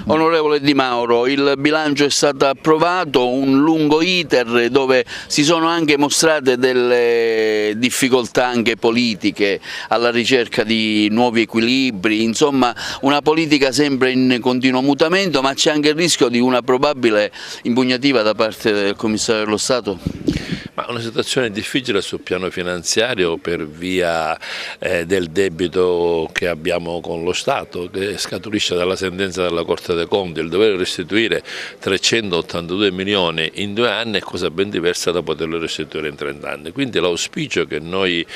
Onorevole Di Mauro, il bilancio è stato approvato, un lungo iter dove si sono anche mostrate delle difficoltà anche politiche alla ricerca di nuovi equilibri, insomma una politica sempre in continuo mutamento, ma c'è anche il rischio di una probabile impugnativa da parte del Commissario dello Stato? Ma una situazione difficile sul piano finanziario per via del debito che abbiamo con lo Stato, che scaturisce dalla sentenza della Corte dei Conti. Il dover restituire 382 milioni in 2 anni è cosa ben diversa da poterlo restituire in 30 anni. Quindi l'auspicio che noi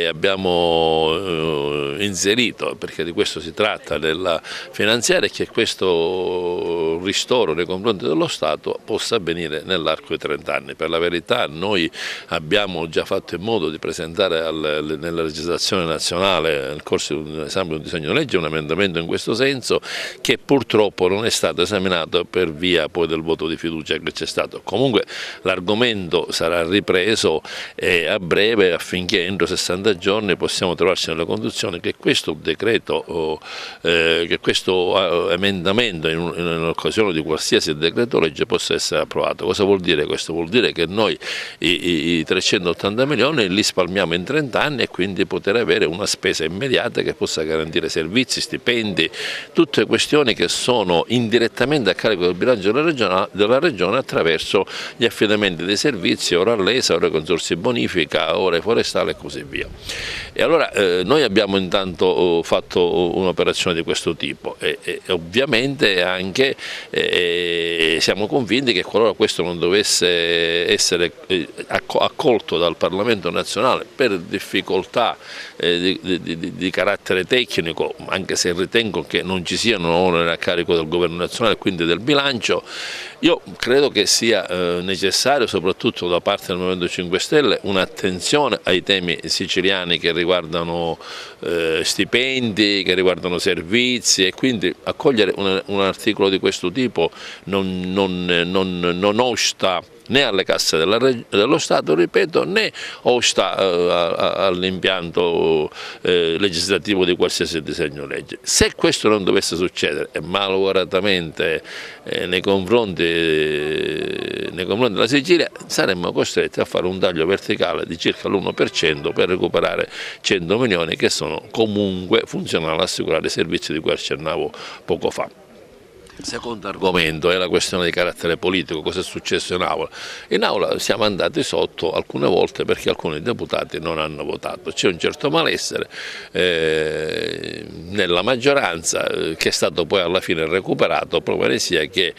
abbiamo inserito, perché di questo si tratta nella finanziaria, è che questo ristoro nei confronti dello Stato possa avvenire nell'arco di 30 anni. Per la verità noi abbiamo già fatto in modo di presentare nella legislazione nazionale, nel corso di un esame di un disegno di legge, un emendamento in questo senso, che purtroppo non è stato esaminato per via poi del voto di fiducia che c'è stato. Comunque l'argomento sarà ripreso a breve, affinché entro 60 giorni possiamo trovarci nella condizione che questo decreto, che questo emendamento in occasione di qualsiasi decreto legge possa essere approvato. Cosa vuol dire questo? Vuol dire che noi i 380 milioni li spalmiamo in 30 anni e quindi poter avere una spesa immediata che possa garantire servizi, stipendi, tutte questioni che sono indirettamente a carico del bilancio della regione attraverso gli affidamenti dei servizi, ora all'ESA, ora ai consorzi bonifica, ora ai forestali e così via. E allora noi abbiamo intanto fatto un'operazione di questo tipo e ovviamente anche siamo convinti che qualora questo non dovesse essere accolto dal Parlamento nazionale per difficoltà di carattere tecnico, anche se ritengo che non ci siano oneri a carico del governo nazionale e quindi del bilancio, io credo che sia necessario, soprattutto da parte del Movimento 5 Stelle, un'attenzione ai temi siciliani che riguardano stipendi, che riguardano servizi, e quindi accogliere un articolo di questo tipo non osta né alle casse dello Stato, ripeto, né osta all'impianto legislativo di qualsiasi disegno di legge. Se questo non dovesse succedere, e malauguratamente nei confronti della Sicilia, saremmo costretti a fare un taglio verticale di circa l'1% per recuperare 100 milioni che sono comunque funzionali ad assicurare i servizi di cui accennavo poco fa. Secondo argomento è la questione di carattere politico. Cosa è successo in Aula? In Aula siamo andati sotto alcune volte perché alcuni deputati non hanno votato. C'è un certo malessere nella maggioranza che è stato poi alla fine recuperato, proprio sia che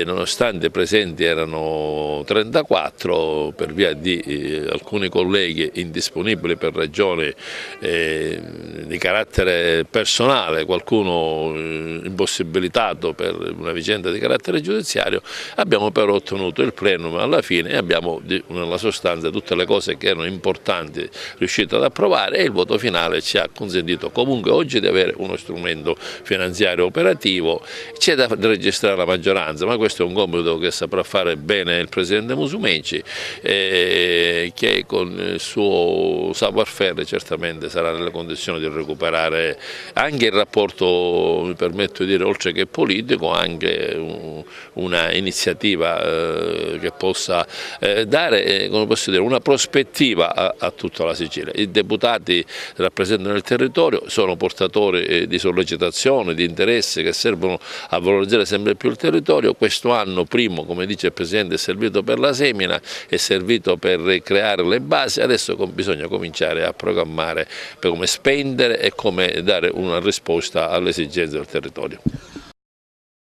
nonostante i presenti erano 34, per via di alcuni colleghi indisponibili per ragioni di carattere personale, qualcuno impossibilitato per una vicenda di carattere giudiziario, abbiamo però ottenuto il plenum alla fine e abbiamo nella sostanza tutte le cose che erano importanti riuscito ad approvare, e il voto finale ci ha consentito comunque oggi di avere uno strumento finanziario operativo. C'è da registrare la maggioranza, ma questo è un compito che saprà fare bene il Presidente Musumeci, che con il suo savoir-faire certamente sarà nelle condizioni di recuperare anche il rapporto, mi permetto di dire, oltre che politico, anche una iniziativa che possa dare, come posso dire, una prospettiva a tutta la Sicilia. I deputati rappresentano il territorio, sono portatori di sollecitazioni, di interessi che servono a valorizzare sempre più il territorio. Questo anno, primo, come dice il Presidente, è servito per la semina, è servito per creare le basi, adesso bisogna cominciare a programmare per come spendere e come dare una risposta alle esigenze del territorio.